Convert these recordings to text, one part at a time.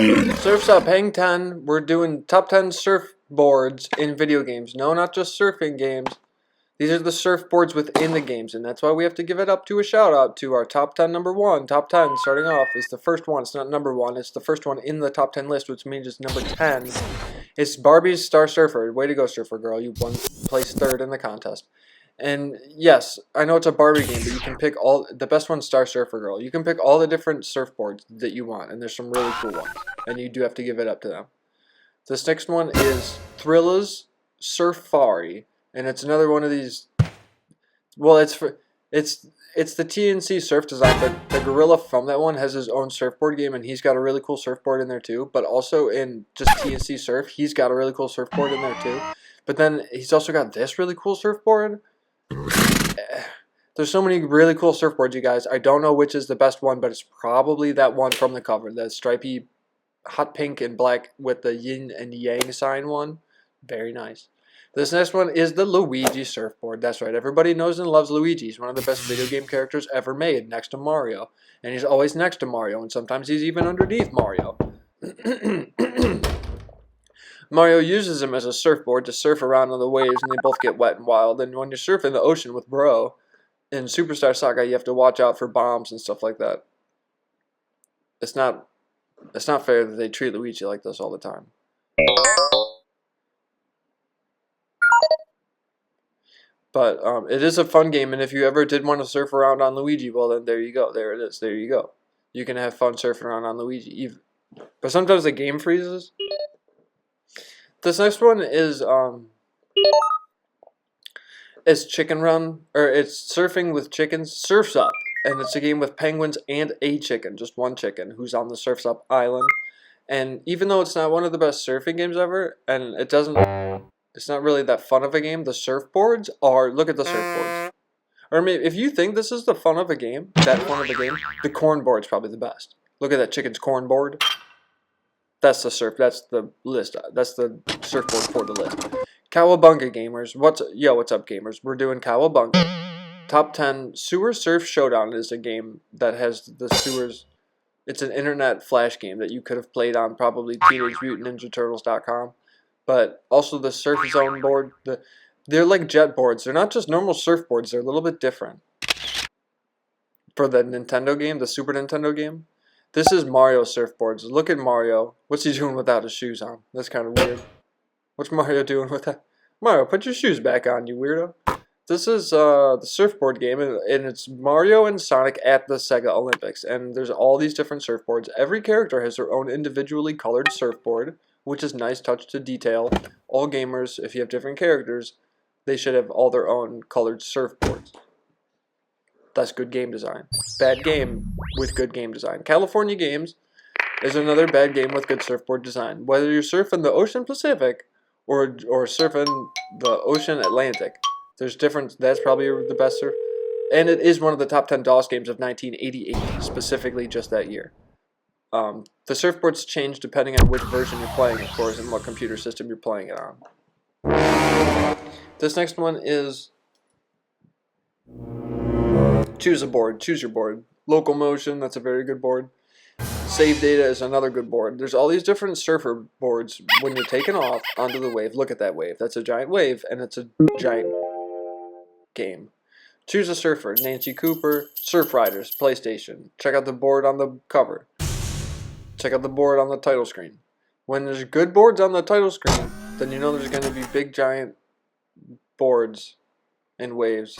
Surf's Up, Hang 10. We're doing top 10 surfboards in video games. No, not just surfing games. These are the surfboards within the games, and that's why we have to give it up to a shout out to our top 10 number 1. Top 10 starting off is the first one. It's not number 1, it's the first one in the top 10 list, which means it's number 10. It's Barbie's Star Surfer. Way to go, Surfer Girl. You won place 3rd in the contest. And yes, I know it's a Barbie game, but you can pick all the best one's Star Surfer Girl. You can pick all the different surfboards that you want, and there's some really cool ones, and you do have to give it up to them. This next one is Thrilla's Surfari, and it's another one of these. Well, it's the TNC surf design, but the gorilla from that one has his own surfboard game, and he's got a really cool surfboard in there too. But also in just TNC surf, he's got a really cool surfboard in there too. But then he's also got this really cool surfboard. There's so many really cool surfboards, you guys. I don't know which is the best one, but it's probably that one from the cover. The stripy hot pink and black with the yin and yang sign one. Very nice. This next one is the Luigi surfboard. That's right. Everybody knows and loves Luigi. He's one of the best video game characters ever made, next to Mario. And he's always next to Mario, and sometimes he's even underneath Mario. Mario uses him as a surfboard to surf around on the waves, and they both get wet and wild. And when you surf in the ocean with Bro, in Superstar Saga, you have to watch out for bombs and stuff like that. It's not fair that they treat Luigi like this all the time. But it is a fun game, and if you ever did want to surf around on Luigi, well then there you go. There it is. There you go. You can have fun surfing around on Luigi. But sometimes the game freezes. This next one is Chicken Run, or it's Surfing with Chickens. Surf's Up, and it's a game with penguins and a chicken, just one chicken, who's on the Surf's Up island. And even though it's not one of the best surfing games ever, and it's not really that fun of a game, the surfboards are, look at the surfboards. Or maybe if you think this is the fun of a game, the corn board's probably the best. Look at that chicken's corn board. That's the list. That's the surfboard for the list. Cowabunga gamers. What's up gamers? We're doing Cowabunga. Top 10 Sewer Surf Showdown is a game that has the sewers. It's an internet flash game that you could have played on probably TeenageMutantNinjaTurtles.com. But also the Surf Zone board. They're like jet boards. They're not just normal surfboards. They're a little bit different. For the Nintendo game, the Super Nintendo game. This is Mario surfboards. Look at Mario. What's he doing without his shoes on? That's kind of weird. What's Mario doing with that? Mario, put your shoes back on, you weirdo. This is the surfboard game, and it's Mario and Sonic at the Sega Olympics. And there's all these different surfboards. Every character has their own individually colored surfboard, which is nice touch to detail. All gamers, if you have different characters, they should have all their own colored surfboards. That's good game design. Bad game with good game design. California Games is another bad game with good surfboard design. Whether you're surfing the Ocean Pacific or surfing the Ocean Atlantic, there's different. That's probably the best surf. And it is one of the top 10 DOS games of 1988, specifically just that year. The surfboards change depending on which version you're playing, of course, and what computer system you're playing it on. This next one is Choose a board. Choose your board. Local Motion, that's a very good board. Save Data is another good board. There's all these different surfer boards when you're taking off onto the wave. Look at that wave. That's a giant wave, and it's a giant game. Choose a surfer. Nancy Cooper. Surf Riders. PlayStation. Check out the board on the cover. Check out the board on the title screen. When there's good boards on the title screen, then you know there's going to be big giant boards and waves.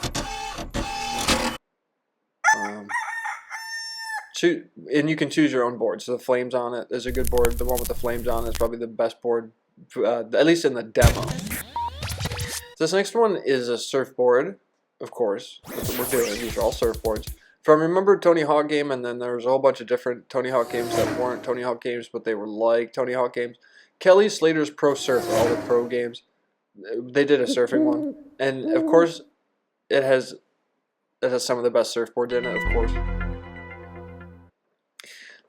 And you can choose your own board. So the flames on it is a good board. The one with the flames on it is probably the best board, at least in the demo. This next one is a surfboard, of course. That's what we're doing. These are all surfboards. From Remember Tony Hawk game, and then there was a whole bunch of different Tony Hawk games that weren't Tony Hawk games, but they were like Tony Hawk games. Kelly Slater's Pro Surfer, all the pro games. They did a surfing one. And, of course, it has some of the best surfboards in it, of course.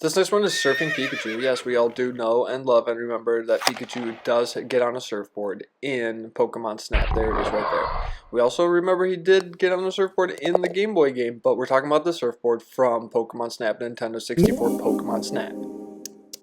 This next one is Surfing Pikachu. Yes, we all do know and love and remember that Pikachu does get on a surfboard in Pokemon Snap. There it is right there. We also remember he did get on a surfboard in the Game Boy game, but we're talking about the surfboard from Pokemon Snap, Nintendo 64 Pokemon Snap.